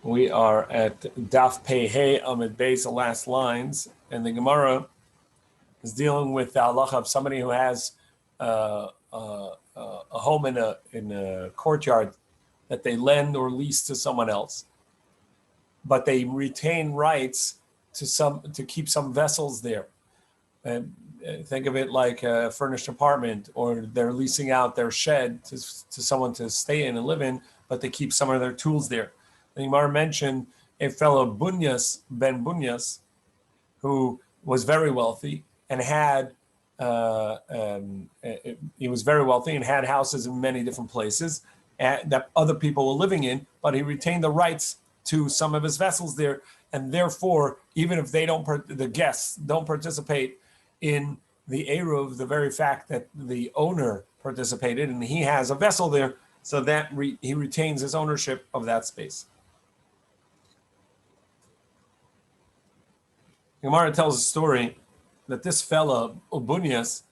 We are at Daf Pei Hey Amid Beis, the last lines, and the Gemara is dealing with the halacha of somebody who has a home in a courtyard that they lend or lease to someone else, but they retain rights to keep some vessels there. And think of it like a furnished apartment, or they're leasing out their shed to someone to stay in and live in, but they keep some of their tools there. The Gemara mentioned a fellow Bunyas, Ben Bunyas, who was very wealthy and had houses in many different places that other people were living in, but he retained the rights to some of his vessels there, and therefore, even if the guests don't participate in the Eruv, the very fact that the owner participated and he has a vessel there, so that he retains his ownership of that space. Gemara tells a story that this fellow, Ubunyas,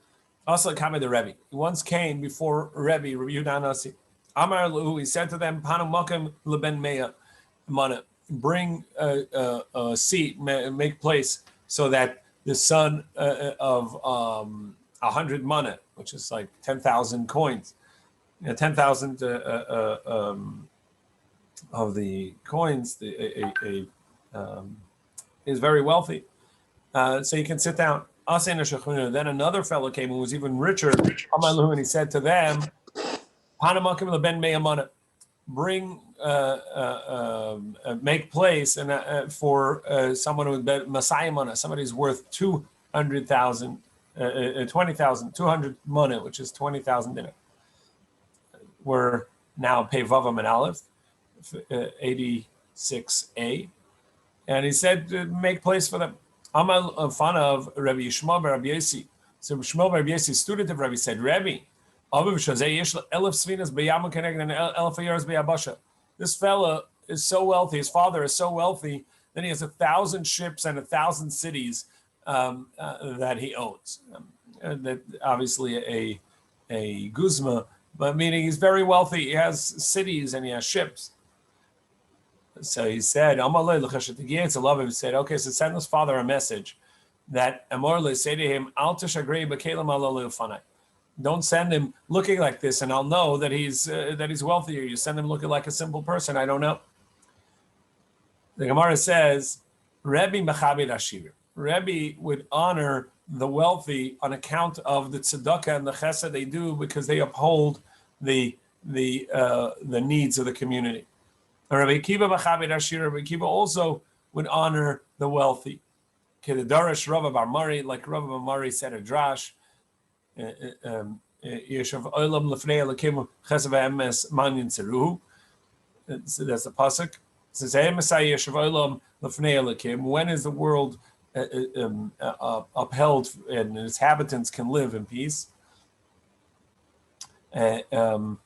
also came the Rebbe. He once came before Rabbi Yehuda Nasi. Amar Lahu, he said to them, Panu Mokem Leben Meya Mana, bring a seat, make place, so that the son of 100 mana, which is like 10,000 coins, 10,000 of the coins, is very wealthy. So you can sit down. Then another fellow came who was even richer, and he said to them, bring, make place and for someone who's Masai mana, somebody who's worth 200,000, 20,000, 200 mana, which is 20,000 dinar. We're now Pei Vavam and Aleph, 86a. And he said, make place for them. Amal fan of Rabbi Yishmael bar Rabbi Yossi. So Yishmael bar Rabbi Yossi, student of Rabbi, said, Rabbi, this fellow is so wealthy, his father is so wealthy, that he has 1,000 ships and 1,000 cities that he owns. That obviously a guzma, but meaning he's very wealthy. He has cities and he has ships. So he said, he said, okay, so send his father a message that Amorle say to him, don't send him looking like this, and I'll know that he's wealthier. You send him looking like a simple person, I don't know. The Gemara says, Rebbe Mechabed Ashir. Rebbe would honor the wealthy on account of the tzedakah and the chesed they do, because they uphold the needs of the community. Rabbi Akiva Mechabed Ashir. Rabbi Akiva also would honor the wealthy. Kedadarash Rava Bar Mari, like Rava Bar Mari said a drash. Yeshav Olam Lefnei Elakim Chesed Ve'emes Manyin Tzeruhu. So that's the pasuk. It says, Yeshav Olam Lefnei Elakim. When is the world upheld and its inhabitants can live in peace? When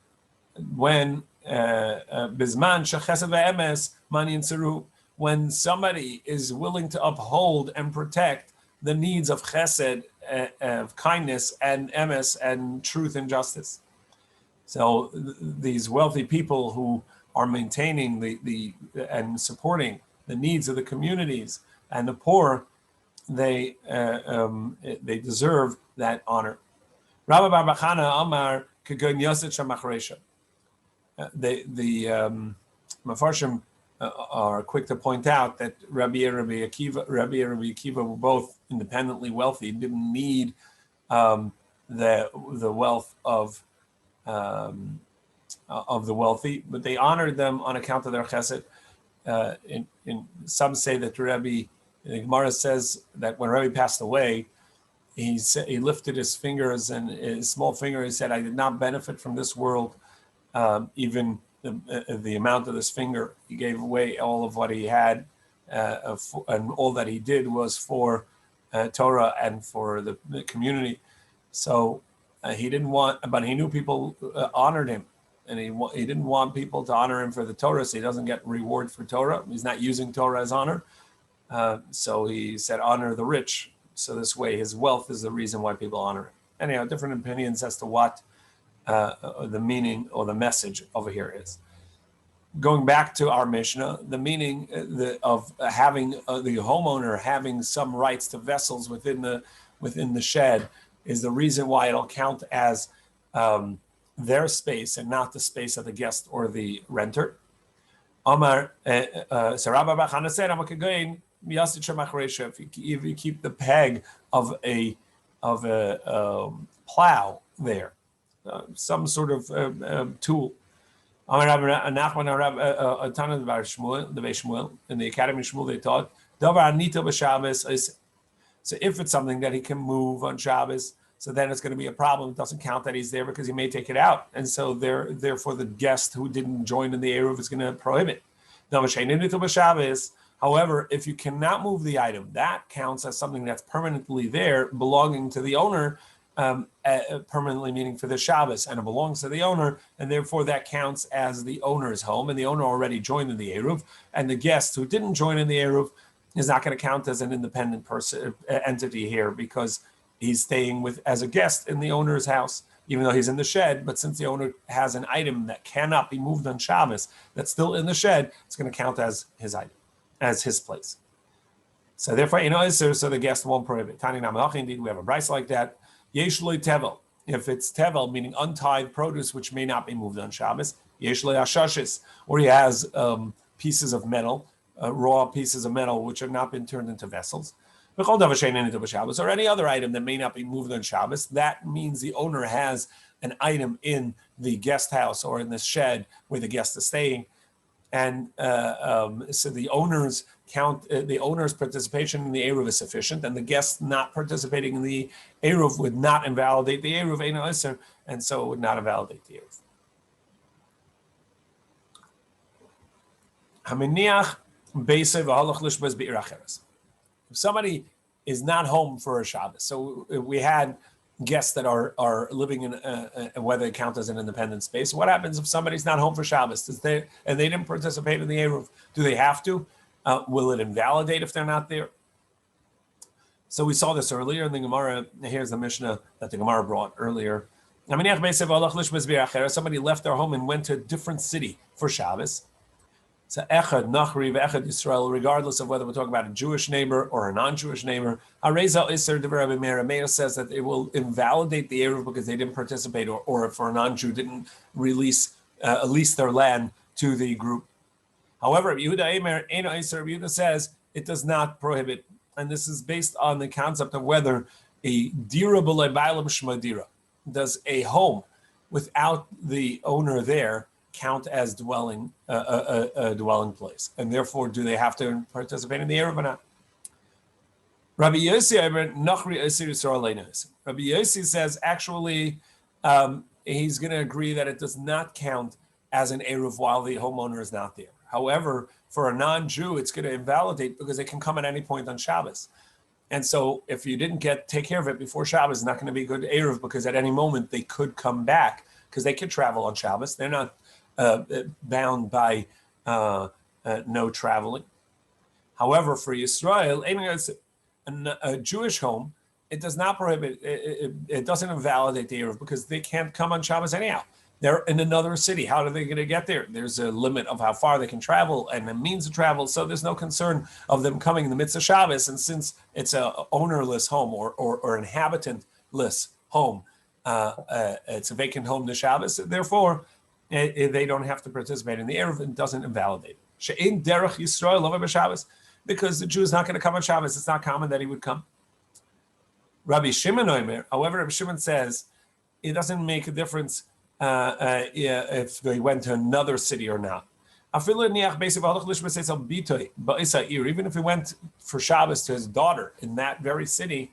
Bizman Shechesed Ve'emes Manyin Tzeruhu. When somebody is willing to uphold and protect the needs of chesed, of kindness, and emes, and truth and justice. So these wealthy people who are maintaining the and supporting the needs of the communities and the poor, they deserve that honor. Rabbi Bar Bachana Amar Kegon Yosef Shamachresha. The Mefarshim are quick to point out that Rabbi and Rabbi Akiva were both independently wealthy, didn't need the wealth of the wealthy, but they honored them on account of their chesed. Some say that the Gemara says that when Rabbi passed away, he lifted his fingers and his small finger. He said, "I did not benefit from this world, even." The amount of this finger, he gave away all of what he had, and all that he did was for Torah and for the community. So he didn't want, but he knew people honored him, and he didn't want people to honor him for the Torah, so he doesn't get reward for Torah. He's not using Torah as honor. So he said, honor the rich. So this way, his wealth is the reason why people honor him. Anyhow, different opinions as to what the meaning or the message over here is. going back to our Mishnah, the meaning of having the homeowner having some rights to vessels within the shed is the reason why it'll count as their space and not the space of the guest or the renter. Amar Sarabba Bachana said, if you keep the peg of a plow there, some sort of tool. In the Academy of Shmuel, they taught, so if it's something that he can move on Shabbos, so then it's going to be a problem. It doesn't count that he's there because he may take it out. And so therefore the guest who didn't join in the Eruv is going to prohibit. However, if you cannot move the item, that counts as something that's permanently there, belonging to the owner, permanently meaning for the Shabbos, and it belongs to the owner, and therefore that counts as the owner's home, and the owner already joined in the Eruv, and the guest who didn't join in the Eruv is not going to count as an independent person entity here because he's staying as a guest in the owner's house, even though he's in the shed. But since the owner has an item that cannot be moved on Shabbos that's still in the shed, it's going to count as his item, as his place. So therefore, so the guest won't prohibit. Tani Namach, indeed, we have a price like that. Yeshloi tevel. If it's tevel, meaning untied produce which may not be moved on Shabbos, yeshloi ashashis, or he has pieces of metal, raw pieces of metal which have not been turned into vessels, or any other item that may not be moved on Shabbos, that means the owner has an item in the guest house or in the shed where the guest is staying, and so the owner's participation in the Eruv is sufficient, and the guest not participating in the Eruv would not invalidate the Eruv, and so it would not invalidate the Eruv. If somebody is not home for a Shabbos, so we had guests that are living in whether they count as an independent space. What happens if somebody's not home for Shabbos and they didn't participate in the Eruv? Do they have to? Will it invalidate if they're not there? So we saw this earlier in the Gemara. Here's the Mishnah that the Gemara brought earlier. Somebody left their home and went to a different city for Shabbos. So Echad Nachri Echad Yisrael, regardless of whether we're talking about a Jewish neighbor or a non-Jewish neighbor, Areza Iser Devar Rabbi Meir. Meir says that it will invalidate the Eruv because they didn't participate, or if for a non-Jew didn't lease their land to the group. However, Yehuda Eimer Eino Iser, Yehuda says it does not prohibit, and this is based on the concept of whether a dira b'lei ba'alam shma dira, does a home without the owner there count as dwelling a dwelling place, and therefore do they have to participate in the Eruv or not? Rabbi Yossi says actually he's going to agree that it does not count as an Eruv while the homeowner is not there. However, for a non-Jew, it's going to invalidate because they can come at any point on Shabbos. And so if you didn't take care of it before Shabbos, it's not going to be a good Eruv because at any moment they could come back because they could travel on Shabbos. They're not bound by no traveling. However, for Yisrael, a Jewish home, it does not prohibit, it doesn't invalidate the Eruv because they can't come on Shabbos anyhow. They're in another city. How are they going to get there? There's a limit of how far they can travel and the means of travel. So there's no concern of them coming in the midst of Shabbos. And since it's an ownerless home or inhabitant-less home, it's a vacant home to Shabbos. Therefore, they don't have to participate in the Eruv and doesn't invalidate it. She'ein derech Yisrael over b'Shabbos, because the Jew is not going to come on Shabbos. It's not common that he would come. Rabbi Shimon Omer, however, Rabbi Shimon says it doesn't make a difference if they went to another city or not. Even if he went for Shabbos to his daughter in that very city,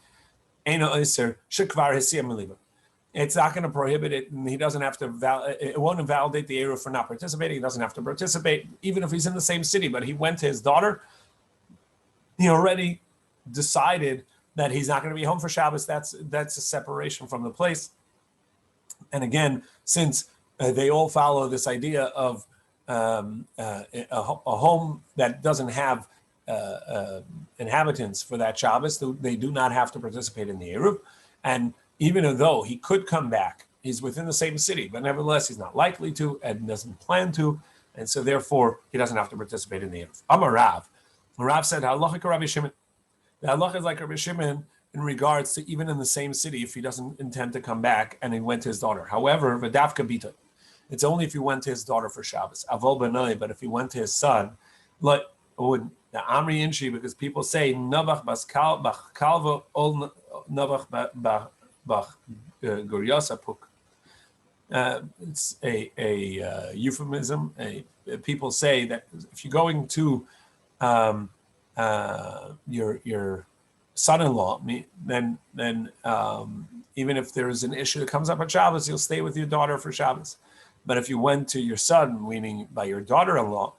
it's not going to prohibit it, and he doesn't have to. It won't invalidate the Eruv for not participating. He doesn't have to participate, even if he's in the same city. But he went to his daughter. He already decided that he's not going to be home for Shabbos. That's a separation from the place. And again, since they all follow this idea of a home that doesn't have inhabitants for that Shabbos, they do not have to participate in the Eruv. And even though he could come back, he's within the same city, but nevertheless, he's not likely to and doesn't plan to. And so therefore, he doesn't have to participate in the Eruv. Amar Rav. Rav said, halacha ka Rabbi Shimon. The halacha is like Rabbi Shimon in regards to even in the same city if he doesn't intend to come back and he went to his daughter. However, v'dafka bita. It's only if he went to his daughter for Shabbos. Avol b'nai, but if he went to his son, like would the Amri Inshi, because people say Navach bas kalva ol Navach bach Guryasa puk. It's a euphemism. People say that if you're going to your son-in-law, then even if there's an issue that comes up on Shabbos, you'll stay with your daughter for Shabbos. But if you went to your son, meaning by your daughter-in-law,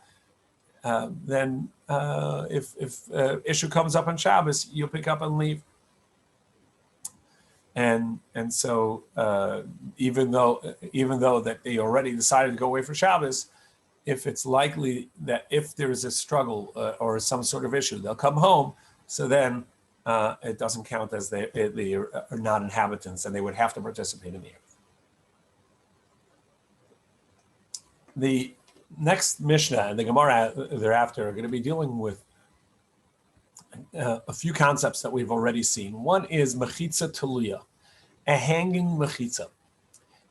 then if issue comes up on Shabbos, you'll pick up and leave. And so even though that they already decided to go away for Shabbos, if it's likely that if there is a struggle or some sort of issue, they'll come home. So then it doesn't count as they are not inhabitants, and they would have to participate in the Eruv. The next Mishnah and the Gemara thereafter are going to be dealing with a few concepts that we've already seen. One is mechitza teluya, a hanging mechitza.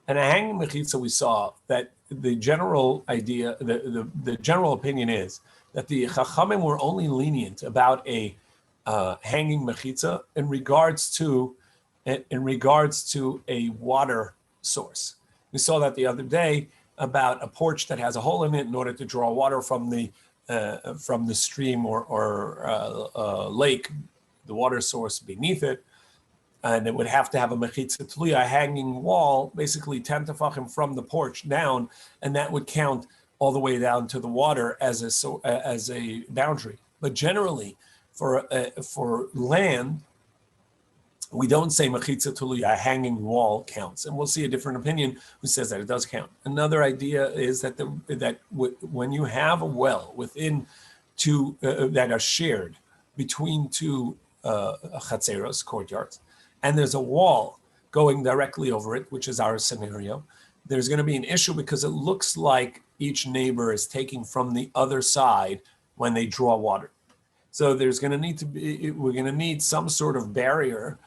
And a hanging mechitza, we saw that the general idea, the general opinion is that the Chachamim were only lenient about a hanging mechitza in regards to a water source. We saw that the other day about a porch that has a hole in it in order to draw water from the stream or lake, the water source beneath it, and it would have to have a mechitza tluya, a hanging wall, basically 10 tefachim from the porch down, and that would count all the way down to the water as a boundary. But generally, for land, we don't say mechitza tluya, a hanging wall counts, and we'll see a different opinion who says that it does count. Another idea is that when you have a well within two that are shared between two chatzeros, courtyards, and there's a wall going directly over it, which is our scenario, there's going to be an issue because it looks like each neighbor is taking from the other side when they draw water. So there's going to need to be, we're going to need some sort of barrier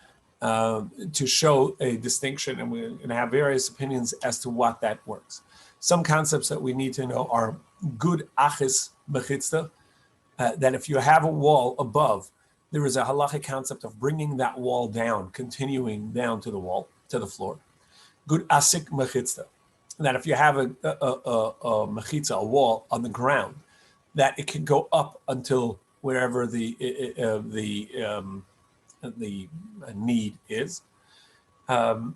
to show a distinction, and we're going to have various opinions as to what that works. Some concepts that we need to know are good achis mechitzta, that if you have a wall above, there is a halachic concept of bringing that wall down, continuing down to the wall, to the floor. Good asik mechitzta, that if you have a mechitza, a wall on the ground, that it can go up until wherever the need is. And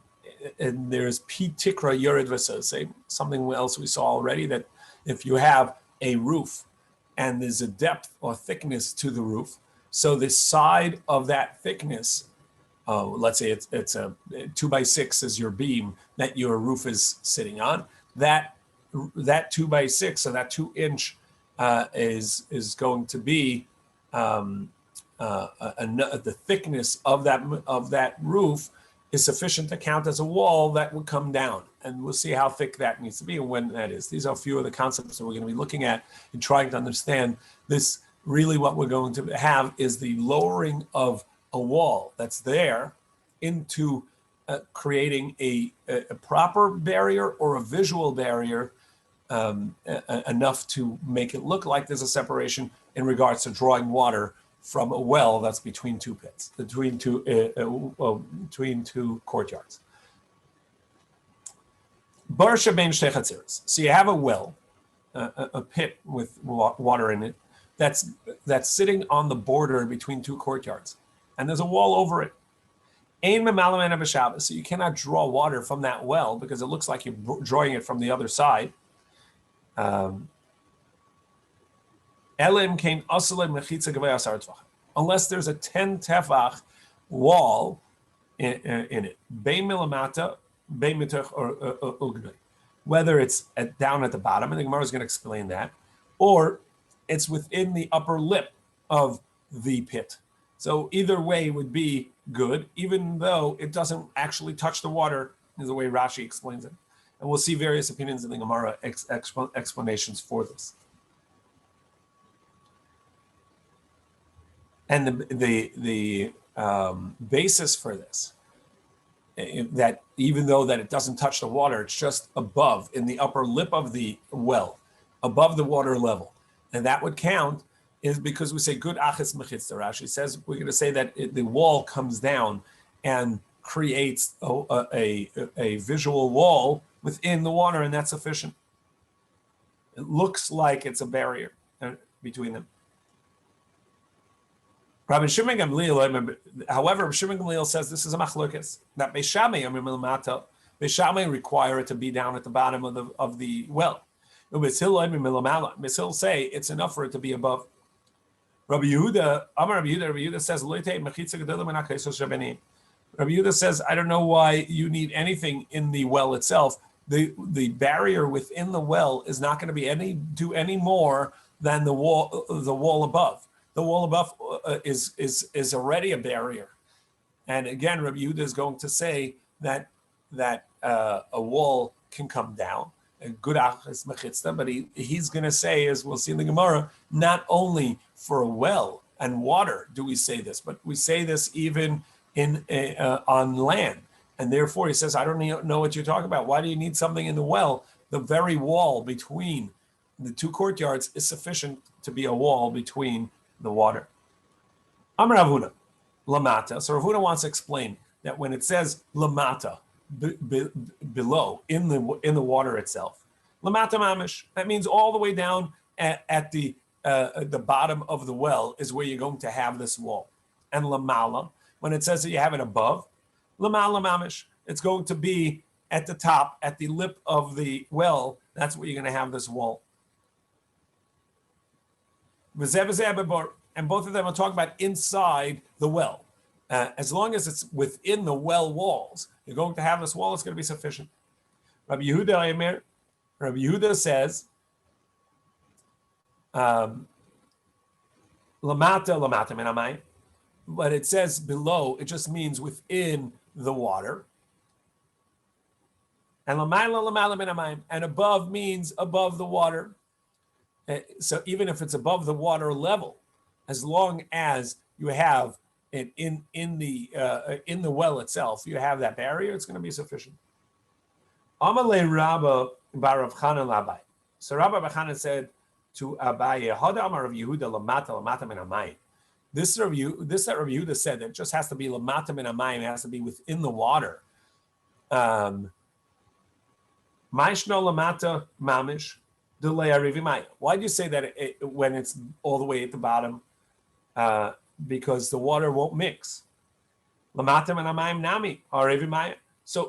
there's P tikra yored v'sosei, something else we saw already, that if you have a roof and there's a depth or thickness to the roof, so the side of that thickness, let's say it's a 2x6 is your beam that your roof is sitting on, that 2x6, so that 2-inch is going to be the thickness of that roof is sufficient to count as a wall that would come down, and we'll see how thick that needs to be and when that is. These are a few of the concepts that we're going to be looking at and trying to understand this. Really, what we're going to have is the lowering of a wall that's there into creating a proper barrier or a visual barrier enough to make it look like there's a separation in regards to drawing water from a well that's between two pits, between two courtyards. Barsha bein shtei chatzeros. So you have a well, a pit with water in it, that's sitting on the border between two courtyards, and there's a wall over it. Ein memalam ena b'Shabbos, so you cannot draw water from that well because it looks like you're drawing it from the other side. Unless there's a 10 tefach wall in it, bein milamata, bein mitoch or ugnoi, whether it's down at the bottom, and the Gemara is going to explain that, or it's within the upper lip of the pit. So either way would be good, even though it doesn't actually touch the water, is the way Rashi explains it. And we'll see various opinions in the Gemara, explanations for this. And the basis for this, that even though that it doesn't touch the water, it's just above, in the upper lip of the well, above the water level. And that would count, is because we say good achis mechitzta. Rashi says we're going to say that the wall comes down and creates a visual wall within the water, and that's sufficient. It looks like it's a barrier between them. Rabbi Shimon Gamliel, however, Rabbi Shimon Gamliel says this is a machlokes, that Beis Shammai require it to be down at the bottom of the well. Beis Hillel say it's enough for it to be above. Rabbi Yehuda says Rabbi Yehuda says, I don't know why you need anything in the well itself. The barrier within the well is not going to do any more than the wall above. The wall above is already a barrier, and again, Rabbi Yehuda is going to say that a wall can come down, a good achas mechitzta, but he's going to say, as we'll see in the Gemara, not only for a well and water do we say this, but we say this even on land, and therefore he says, I don't know what you're talking about. Why do you need something in the well? The very wall between the two courtyards is sufficient to be a wall between the water. Amar Rav Huna, lamata. So Rav Huna wants to explain that when it says lamata, below, in the water itself, lamata mamish, that means all the way down at the bottom of the well is where you're going to have this wall. And lamala, when it says that you have it above, lamala mamish, it's going to be at the top, at the lip of the well. That's where you're going to have this wall. And both of them are talking about inside the well. As long as it's within the well walls, you're going to have this wall, it's going to be sufficient. Rabbi Yehuda says, lamata minamai, but it says below, it just means within the water. And lamayla minamai, and above means above the water. So even if it's above the water level, as long as you have it in the well itself, you have that barrier, it's going to be sufficient. Amalei Rabba bar Rav Chanan labai. So Rabbi Bar Chanan said to Abaye, Hada Amar Rav Yehuda lamata min hamayim. This that Rav Yehuda said that it just has to be lamata min hamayim, it has to be within the water. Maishno lamata mamish. Why do you say that when it's all the way at the bottom? Because the water won't mix. So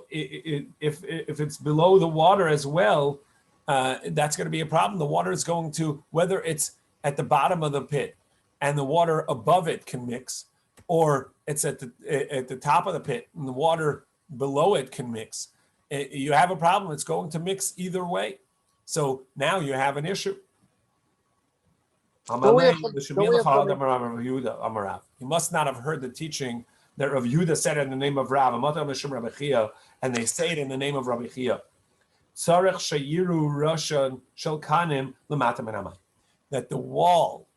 if it's below the water as well, that's going to be a problem. The water is going to, whether it's at the bottom of the pit and the water above it can mix, or it's at the top of the pit and the water below it can mix, you have a problem. It's going to mix either way. So now you have an issue. He must not have heard the teaching that Rav Yehuda said in the name of Rav, and they say it in the name of Rabbi Chia. That the wall,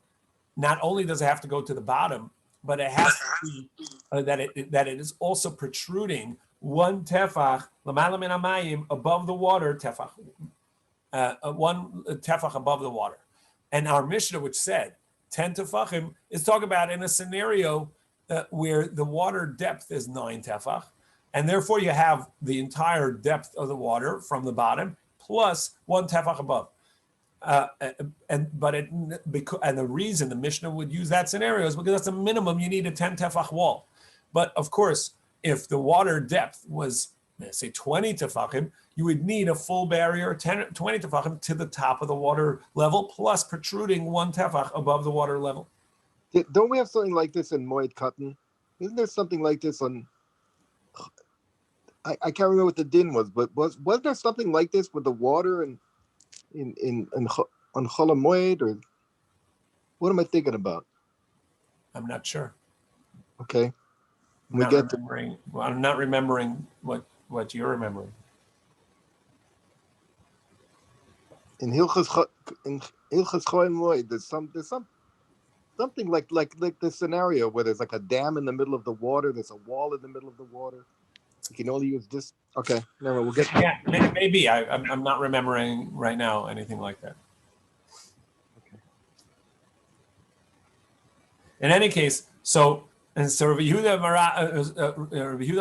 not only does it have to go to the bottom, but it has to be that it is also protruding one tefach above the water tefach. One tefach above the water. And our Mishnah, which said 10 tefachim, is talking about in a scenario where the water depth is 9 tefach, and therefore you have the entire depth of the water from the bottom plus 1 tefach above. And the reason the Mishnah would use that scenario is because that's a minimum. You need a 10 tefach wall. But of course, if the water depth was, say, 20 tefachim, you would need a full barrier, 20 tefachim to the top of the water level, plus protruding 1 tefach above the water level. Don't we have something like this in Moed Katan? Isn't there something like this on? I can't remember what the din was, but was there something like this with the water and on Chol HaMoed, or what am I thinking about? I'm not sure. Okay, I'm not remembering what you're remembering. in Hilchas Choy Moed, there's something like the scenario where there's like a dam in the middle of the water. There's a wall in the middle of the water. You can only use this. Okay, never. We'll get. Yeah, maybe. I'm not remembering right now anything like that. Okay. In any case, so Rabbi Yehuda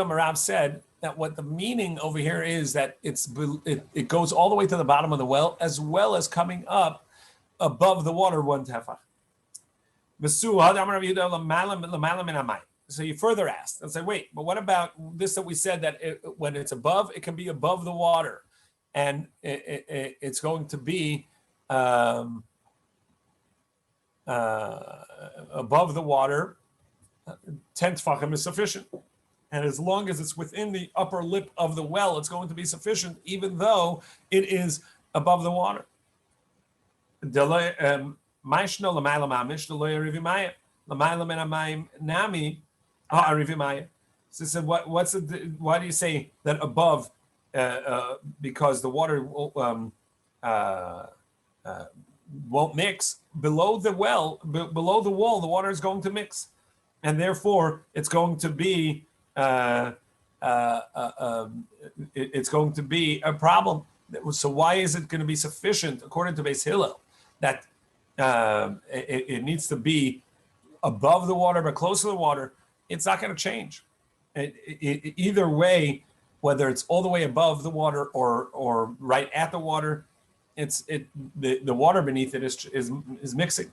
Marab said that what the meaning over here is that it goes all the way to the bottom of the well as well as coming up above the water one tefach. So you further asked and say, wait, but what about this that we said that when it's above, it can be above the water, and it's going to be above the water. 10 tefachim is sufficient, and as long as it's within the upper lip of the well, it's going to be sufficient, even though it is above the water. So said, why do you say that above? Because the water won't mix. Below the well, below the wall, the water is going to mix, and therefore it's going to be it's going to be a problem. So why is it going to be sufficient, according to Beis Hillel, that it needs to be above the water but close to the water? It's not going to change. Either way, whether it's all the way above the water or right at the water, the water beneath it is mixing.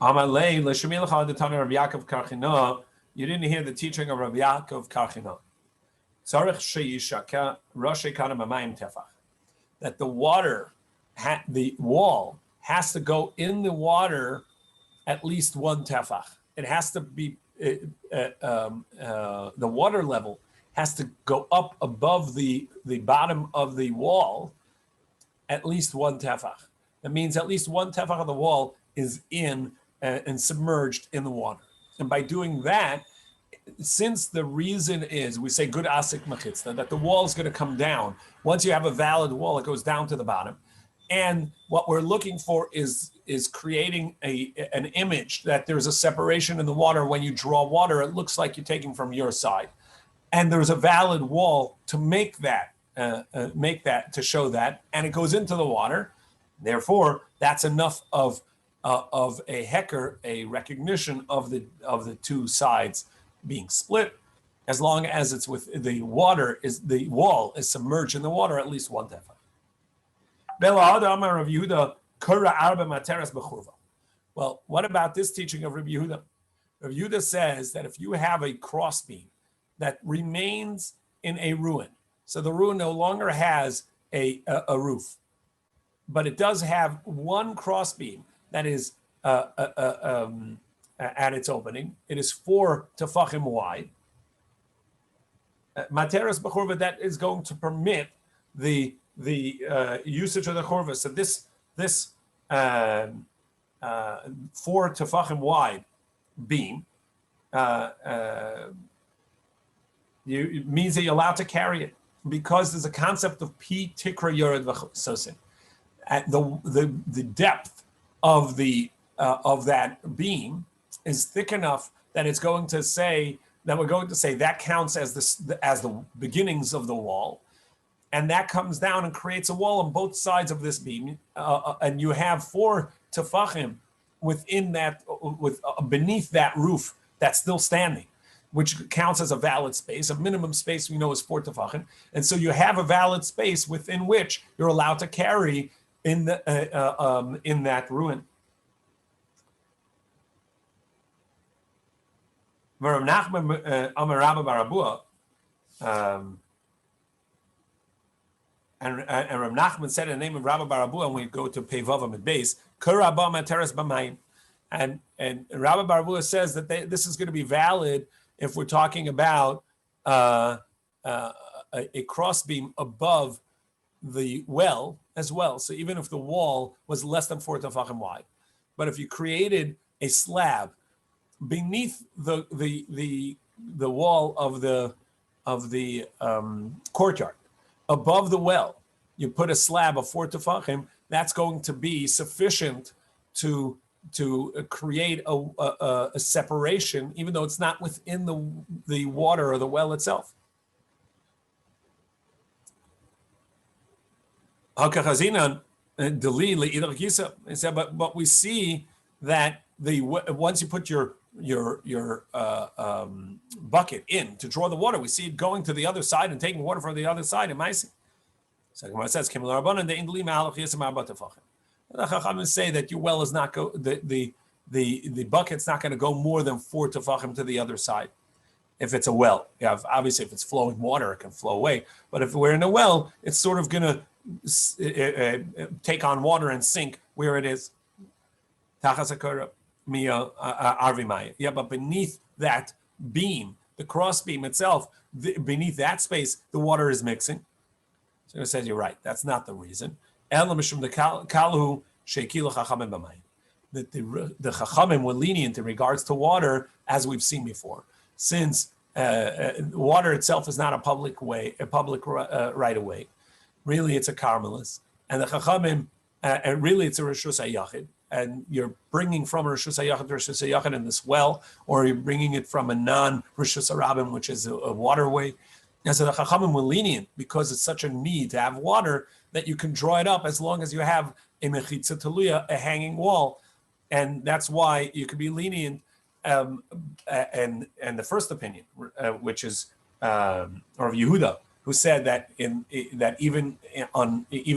You didn't hear the teaching of Rabbi Yaakov Karchina. That the water, the wall, has to go in the water at least one tefach. It has to be the water level has to go up above the bottom of the wall at least one tefach. That means at least one tefach of the wall is in and submerged in the water. And by doing that, since the reason is, we say good asik machitzna, that the wall is going to come down. Once you have a valid wall, it goes down to the bottom. And what we're looking for is creating an image that there's a separation in the water. When you draw water, it looks like you're taking from your side. And there's a valid wall to make that to show that, and it goes into the water. Therefore, that's enough of a hecker, a recognition of the two sides being split, as long as it's with the wall is submerged in the water at least one tefach. Well, what about this teaching of Rabbi Yehuda? Rabbi Yehuda says that if you have a crossbeam that remains in a ruin, so the ruin no longer has a roof, but it does have one crossbeam that is at its opening. It is 4 tefachim wide. Materas b'chorva, that is going to permit the usage of the chorva. So this 4 tefachim wide beam it means that you're allowed to carry it, because there's a concept of pi tikra yored v'chosin. At the depth of that beam is thick enough that it's going to say that we're going to say that counts as the beginnings of the wall, and that comes down and creates a wall on both sides of this beam, and you have 4 tefachim within that, beneath that roof that's still standing, which counts as a valid space. A minimum space we know is 4 tefachim, and so you have a valid space within which you're allowed to carry in that ruin. And Rav Nachman said in the name of Rabbi Barabua, and we go to Peivavam at base, and Rabbi Barabua says that this is going to be valid if we're talking about a crossbeam above the well as well. So even if the wall was less than 4 tefachim wide, but if you created a slab beneath the wall of the courtyard. Above the well, you put a slab of 4 tefachim. That's going to be sufficient to create a separation, even though it's not within the water or the well itself. But we see that once you put your bucket in to draw the water, we see it going to the other side and taking water from the other side in Maisi. So it says, the Chachamim say that your well is not the bucket's not going to go more than 4 tefachim to the other side. If it's a well, obviously if it's flowing water, it can flow away. But if we're in a well, it's sort of going to take on water and sink where it is. But beneath that beam, the cross beam itself, beneath that space, the water is mixing. So it says you're right. That's not the reason. That the Chachamim were lenient in regards to water, as we've seen before, since water itself is not a public right of way. Really, it's a karmelis, and the Chachamim, and really it's a Rishus HaYachid, and you're bringing from a Rishus HaYachid to Rishus HaYachid in this well, or you're bringing it from a non-Rishus HaRabim, which is a waterway. And so the Chachamim were lenient because it's such a need to have water that you can draw it up as long as you have a mechitza taluya, a hanging wall, and that's why you could be lenient. And the first opinion, which is Rav Yehuda, who said that even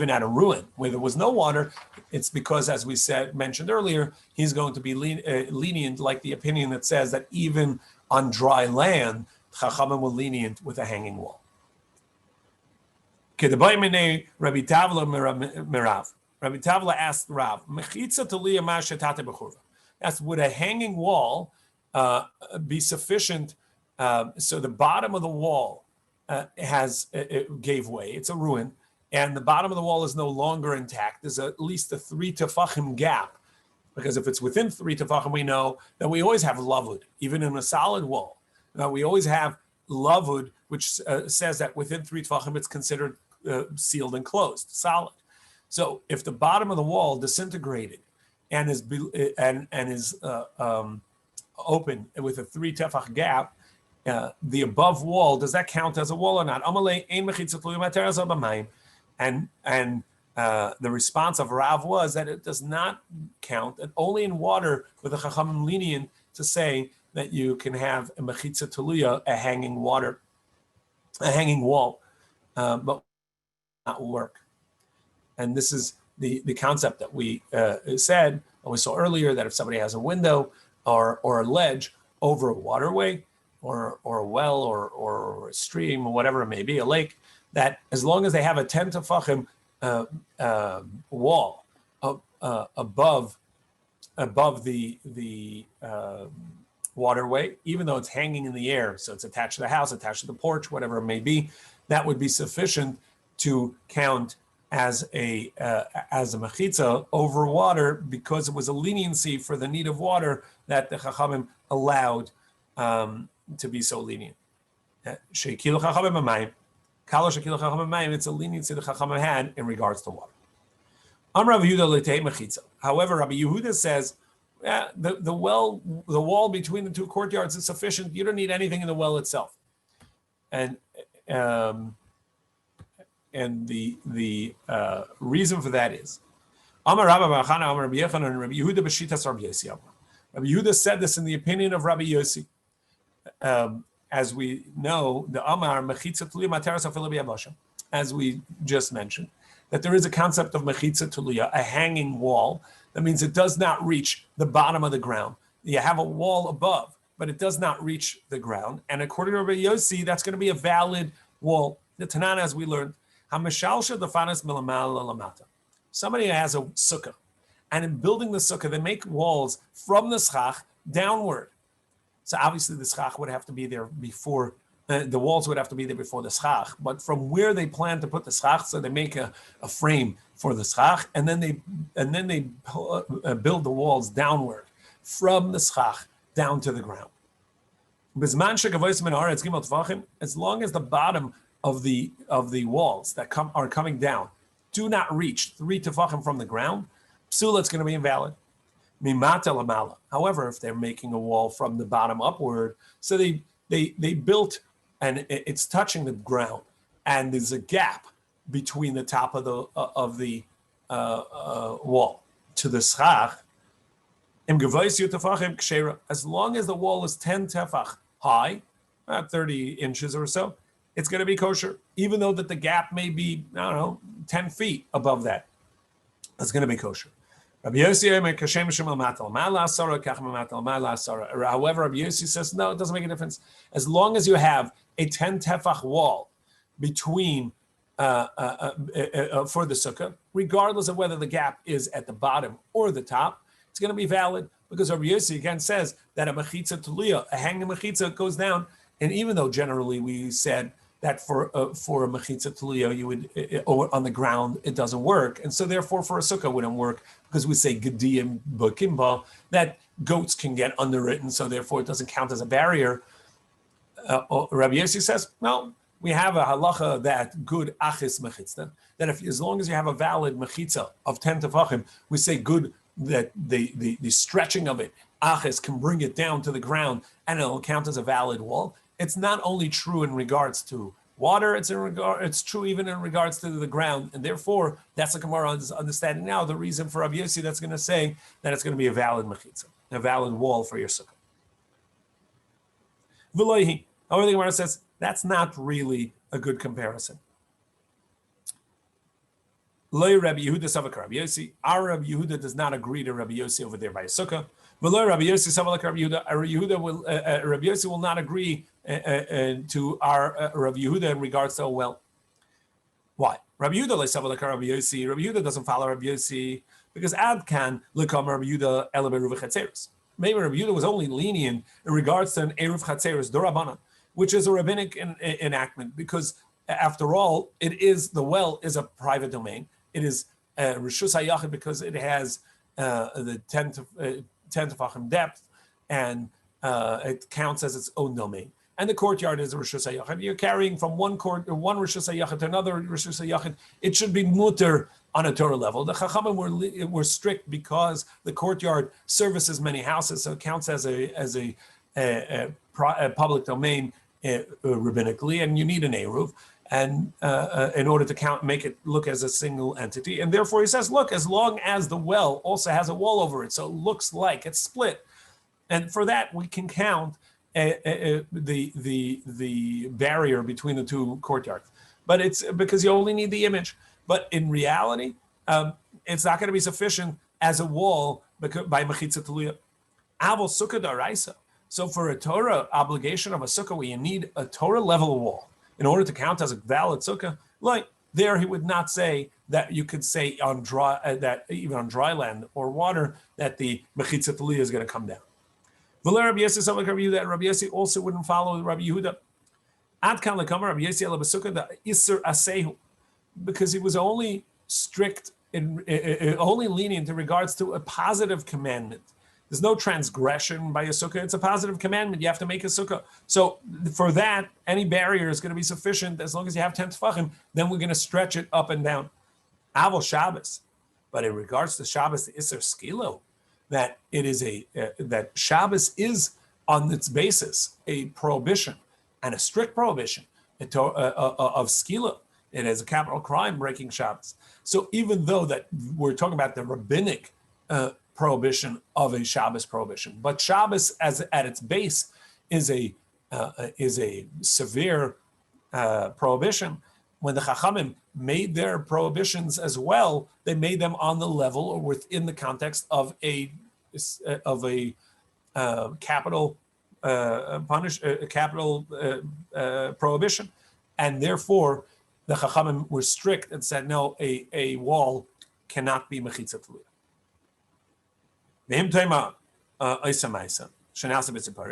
at a ruin where there was no water, it's because, as we mentioned earlier, he's going to be lenient, like the opinion that says that even on dry land, Chachamim were lenient with a hanging wall. Rabbi Tavla asked Rav, asked, would a hanging wall be sufficient? So the bottom of the wall it gave way. It's a ruin, and the bottom of the wall is no longer intact. There's at least a 3 tefachim gap, because if it's within 3 tefachim, we know that we always have lavud, even in a solid wall. Now we always have lavud, which says that within 3 tefachim it's considered sealed and closed, solid. So if the bottom of the wall disintegrated and is open with a 3 tefach gap, the above wall, does that count as a wall or not? And the response of Rav was that it does not count, and only in water with the Chachamim lenient to say that you can have a mechitza taluya, a hanging wall, but not work. And this is the concept that we said, and we saw earlier, that if somebody has a window or a ledge over a waterway or a well or a stream or whatever it may be, a lake, that as long as they have a 10 tefachim wall above the waterway, even though it's hanging in the air, so it's attached to the house, attached to the porch, whatever it may be, that would be sufficient to count as a mechitza over water, because it was a leniency for the need of water that the Chachamim allowed to be so lenient. It's a leniency the Chachamim had in regards to water. However, Rabbi Yehuda says, the wall between the 2 courtyards is sufficient. You don't need anything in the well itself. And the reason for that is, Rabbi Yehuda said this in the opinion of Rabbi Yossi. As we know, the Amar mechitza tuliya materas afilu b'yabasha, as we just mentioned, that there is a concept of mechitza tuliya, a hanging wall. That means it does not reach the bottom of the ground. You have a wall above, but it does not reach the ground. And according to Rabbi Yossi, that's going to be a valid wall. The Tanan, as we learned, Hameshalsha defanas milamal lamata. Somebody has a sukkah, and in building the sukkah, they make walls from the schach downward. So obviously the schach would have to be there before, the walls would have to be there before the schach. But from where they plan to put the schach, so they make a frame for the schach, and then they build the walls downward from the schach down to the ground. As long as the bottom of the walls that are coming down do not reach 3 tefachim from the ground, psula, it's going to be invalid. Mimata lamala. However, if they're making a wall from the bottom upward, so they built and it's touching the ground, and there's a gap between the top of the wall to the schach. As long as the wall is 10 tefach high, about 30 inches or so, it's going to be kosher, even though that the gap may be, 10 feet above that. It's going to be kosher. However, Rabbi Yossi says, no, it doesn't make a difference. As long as you have a 10 tefach wall between for the sukkah, regardless of whether the gap is at the bottom or the top, it's going to be valid, because Rabbi Yossi again says that a mechitza tuliyah, a hanging mechitza, goes down. And even though generally we said that for a mechitza tuliyah, you would on the ground it doesn't work, and so therefore for a sukkah wouldn't work, because we say gediyim b'kimba, that goats can get under it, and so therefore it doesn't count as a barrier. Rabbi Yossi says, no, we have a halacha that good achis mechitza, that as long as you have a valid mechitza of 10 tefachim, we say good, that the stretching of it, achis, can bring it down to the ground and it'll count as a valid wall. It's not only true in regards to water, it's true even in regards to the ground, and therefore that's the Gemara's understanding now, the reason for Rabbi Yossi that's going to say that it's going to be a valid mechitza, a valid wall for your sukkah. V'loihi. However, the Gemara says that's not really a good comparison. Loi Rabbi Yehuda Savak Rabbi Yossi. Our Rabbi Yehuda does not agree to Rabbi Yossi over there by a sukkah. V'loi Rabbi Yossi Savak Rabbi Yehuda. Rabbi Yossi will not agree to our Rabbi Yehuda in regards to a well. Why? Rabbi Yehuda Savak Rabbi Yossi. Rabbi Yehuda doesn't follow Rabbi Yossi because Ad can lekam Rabbi Yehuda ela beruv chatzeres. Maybe Rabbi Yehuda was only lenient in regards to an eruv chatzeres dorabanan, which is a rabbinic enactment, because after all, the well is a private domain. It is Rishus HaYachid because it has the 10 tefachim depth, and it counts as its own domain. And the courtyard is a Rishus HaYachid. You're carrying from one Rishus HaYachid to another Rishus HaYachid. It should be mutter on a Torah level. The Chachamim were strict because the courtyard services many houses, so it counts as a public domain rabbinically, and you need an eruv, and in order to make it look as a single entity. And therefore he says, look, as long as the well also has a wall over it, so it looks like it's split, and for that we can count the barrier between the two courtyards. But it's because you only need the image. But in reality, it's not going to be sufficient as a wall by mechitza tuliyah. Avol sukkah daraisa. So for a Torah obligation of a sukkah where you need a Torah level wall in order to count as a valid sukkah, like there he would not say that you could say on dry that even on dry land or water that the mechitza tuliyah is going to come down. Rabbi Yossi also wouldn't follow Rabbi Yehuda. Ad kan lekama Rabbi Yossi ela b'sukkah da iser asehu, because he was only strict only lenient in regards to a positive commandment. There's no transgression by a sukkah. It's a positive commandment. You have to make a sukkah. So for that, any barrier is going to be sufficient as long as you have 10 tefachim. Then we're going to stretch it up and down. Avol Shabbos. But in regards to Shabbos, the Isser Skilo, that it is that Shabbos is on its basis a prohibition and a strict prohibition of Skilo. It is a capital crime breaking Shabbos. So even though that we're talking about the rabbinic prohibition of a Shabbos prohibition, but Shabbos as at its base is a severe prohibition. When the Chachamim made their prohibitions as well, they made them on the level or within the context of a capital prohibition, and therefore the Chachamim were strict and said no, a wall cannot be mechitza tuliyah. And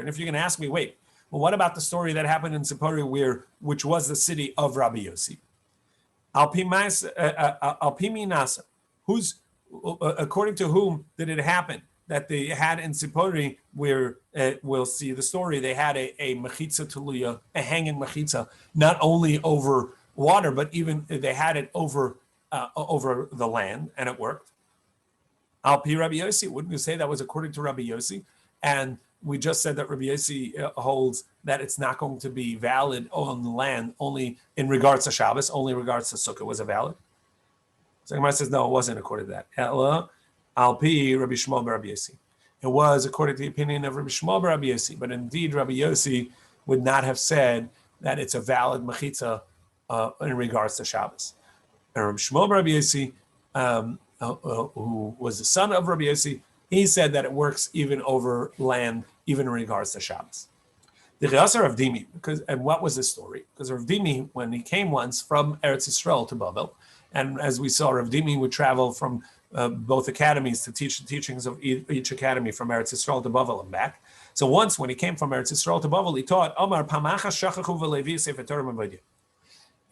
if you're going to ask me, wait, well, what about the story that happened in Sipori, which was the city of Rabbi Yossi? Alpiminasa, who's according to whom did it happen? that they had in Sipori, where we'll see the story, they had a mechitza tuluya, a hanging mechitza, not only over water, but even they had it over the land, and it worked. Al Pi Rabbi Yossi, wouldn't you say that was according to Rabbi Yossi? And we just said that Rabbi Yossi holds that it's not going to be valid on the land only in regards to Shabbos, only in regards to Sukkah was it valid? So Gemara says, no, it wasn't according to that. Ella, Al Pi Rabbi Shmuel Rabbi Yossi. It was according to the opinion of Rabbi Shmuel Rabbi Yossi, but indeed Rabbi Yossi would not have said that it's a valid mechitza in regards to Shabbos. And Rabbi Shmuel Rabbi Yossi, who was the son of Rabbi Yossi, he said that it works even over land, even in regards to Shabbos. The Chasar of Dimi, and what was this story? Because Rav Dimi, when he came once from Eretz Yisrael to Babel, and as we saw, Rav Dimi would travel from both academies to teach the teachings of each academy from Eretz Yisrael to Babel and back. So once, when he came from Eretz Yisrael to Babel, he taught Omar Pamacha Shachachu v'Levi Sefer Torah Mavadia.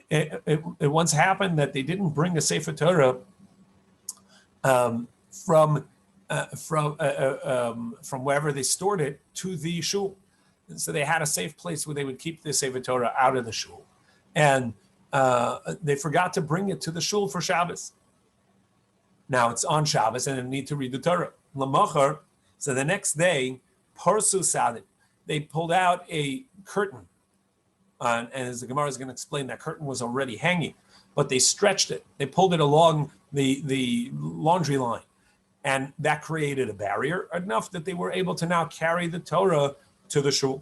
It once happened that they didn't bring a Sefer Torah from wherever they stored it to the shul. And so they had a safe place where they would keep the Sefer Torah out of the shul. And they forgot to bring it to the shul for Shabbos. Now it's on Shabbos and they need to read the Torah. Lamachar, so the next day, Parsu Sadim, they pulled out a curtain. And as the Gemara is going to explain, that curtain was already hanging, but they stretched it. They pulled it along the laundry line. And that created a barrier enough that they were able to now carry the Torah to the shul.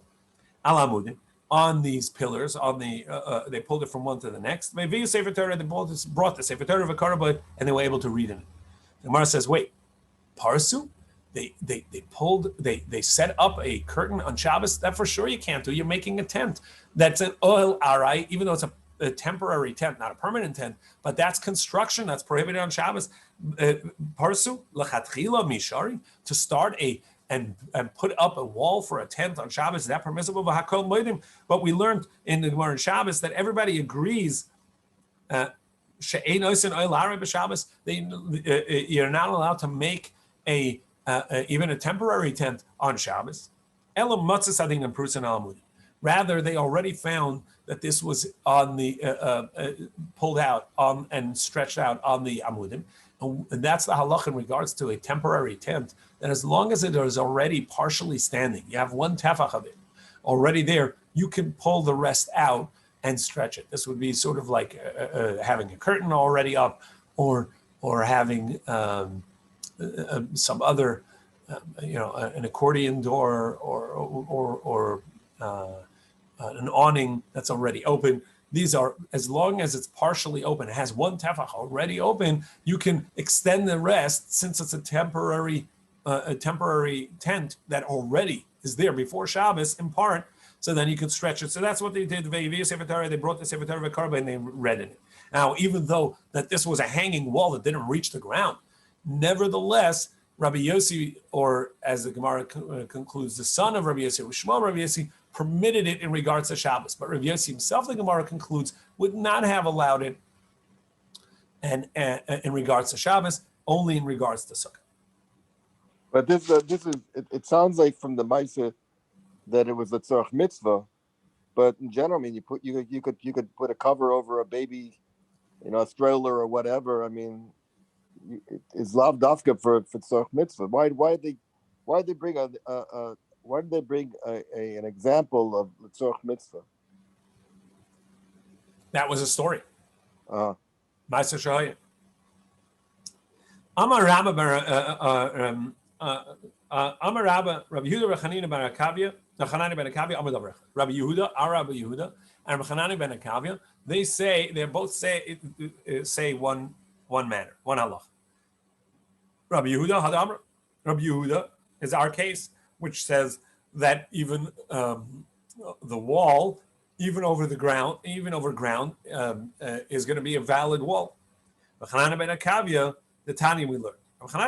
Alamudin, on these pillars, they pulled it from one to the next. They brought the Sefer Torah of a Karabah, and they were able to read in it. The Gemara says, wait, Parsu? They set up a curtain on Shabbos? That for sure you can't do. You're making a tent. That's an oil arai, even though it's a temporary tent, not a permanent tent, but that's construction that's prohibited on Shabbos. Parsu lachatchila mishari, to start and put up a wall for a tent on Shabbos, is that permissible? But we learned in the Gemara on Shabbos that everybody agrees you're not allowed to make even a temporary tent on Shabbos. Rather, they already found that this was on the pulled out on and stretched out on the amudim, and that's the halach in regards to a temporary tent. That as long as it is already partially standing, you have one tefach of it already there, you can pull the rest out and stretch it. This would be sort of like having a curtain already up, or having some other, an accordion door or an awning that's already open. These are, as long as it's partially open, it has one tefach already open, you can extend the rest since it's a temporary tent that already is there before Shabbos in part. So then you can stretch it. So that's what they did. They brought the Sefer Torah Karba and they read in it. Now, even though that this was a hanging wall that didn't reach the ground, nevertheless, Rabbi Yossi, or as the Gemara concludes, the son of Rabbi Yossi, Shmuel Rabbi Yossi, permitted it in regards to Shabbos. But Rabbi Yossi himself, the Gemara concludes, would not have allowed it and in regards to Shabbos, only in regards to Sukkah. But this is it sounds like from the Maisa that it was a tzorch mitzvah, but in general, I mean, you could put a cover over a baby, a stroller or whatever. I mean, it's lav dafka for tzorch mitzvah. Why did they bring an example of the tzorch mitzvah? That was a story. Uh-huh. Ma'aser Shahaya. Amar Rabba Amar Rabba Rabbi Yehuda Rechanina ben Akavia, Rechanani ben Akavia, Amar Davrech. Rabbi Yehuda, our Rabbi Yehuda, and Rechanani ben Akavia, they both say one manner, one halach. Rabbi Yehuda Hadamar. Rabbi Yehuda is our case, which says that even the wall, even over ground, is going to be a valid wall. Rechanani ben Akavia, the Tani we learned. If you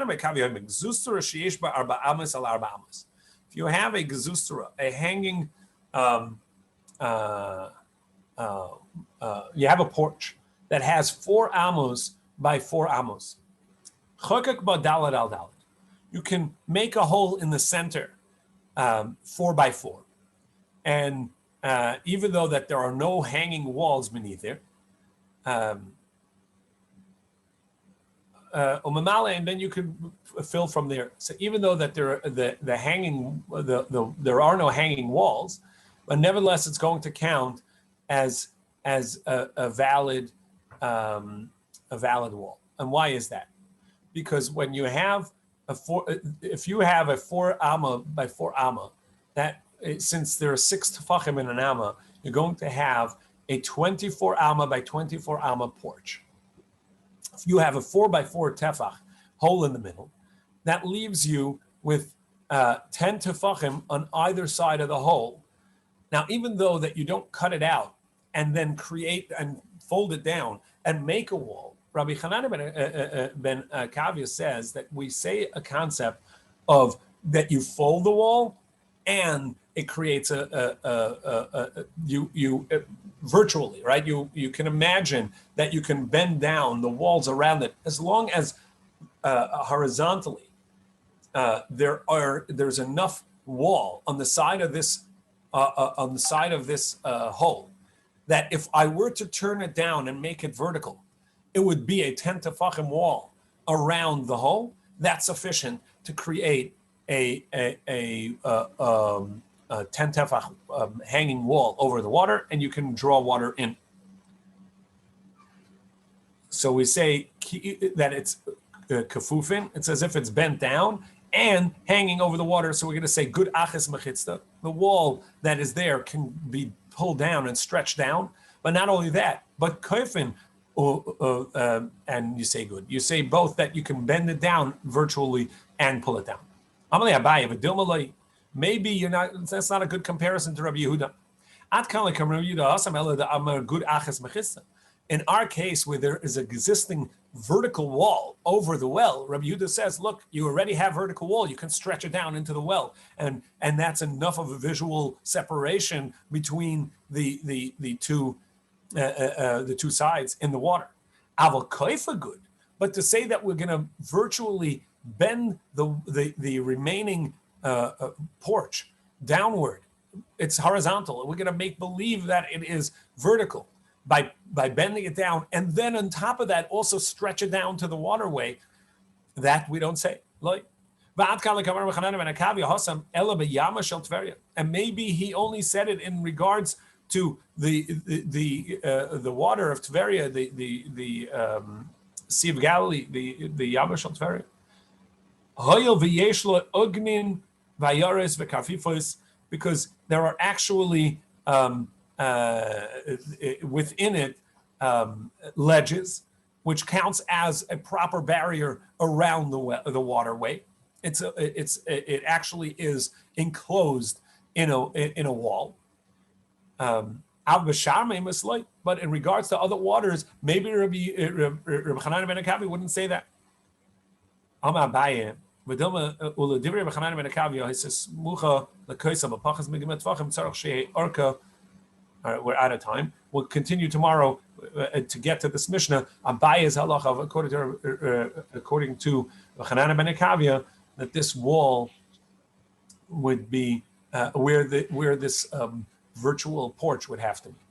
have a gezustra, a hanging, you have a porch that has 4 amos by 4 amos. you can make a hole in the center, 4x4. And even though that there are no hanging walls beneath it, and then you can fill from there. So even though that there are no hanging walls, but nevertheless it's going to count as a valid wall. And why is that? Because when you have if you have a 4 amma by 4 amma, that since there are 6 tefachim in an amma, you're going to have a 24 amma by 24 amma porch. If you have a 4 by 4 tefach hole in the middle, that leaves you with 10 tefachim on either side of the hole. Now, even though that you don't cut it out and then create and fold it down and make a wall, Rabbi Hanan ben Kavya says that we say a concept of that you fold the wall and it creates virtually, right? You can imagine that you can bend down the walls around it as long as horizontally there's enough wall on the side of this hole that if I were to turn it down and make it vertical, it would be a 10 tefachim wall around the hole. That's sufficient to create a 10 tefach hanging wall over the water, and you can draw water in. So we say that it's kafufin. It's as if it's bent down and hanging over the water. So we're going to say good aches mechitzta. The wall that is there can be pulled down and stretched down. But not only that, but kaifin. And you say good. You say both that you can bend it down virtually and pull it down. Maybe you're not. That's not a good comparison to Rabbi Yehuda. In our case, where there is an existing vertical wall over the well, Rabbi Yehuda says, "Look, you already have vertical wall. You can stretch it down into the well, and that's enough of a visual separation between the two sides in the water." Aval koifa good, but to say that we're going to virtually bend the remaining porch downward, it's horizontal, and we're going to make believe that it is vertical by bending it down, and then on top of that also stretch it down to the waterway. That we don't say. And maybe he only said it in regards to the water of Tveria, the Sea of Galilee, the Yamash of Tveria. Because there are actually within it ledges, which counts as a proper barrier around the waterway. It actually is enclosed in a wall. But in regards to other waters, maybe Rabbi Hanan ben Akavi wouldn't say that. All right, we're out of time. We'll continue tomorrow to get to this Mishnah. Abaye's halacha, according to Hanan ben Akavia, that this wall would be where this virtual porch would have to be.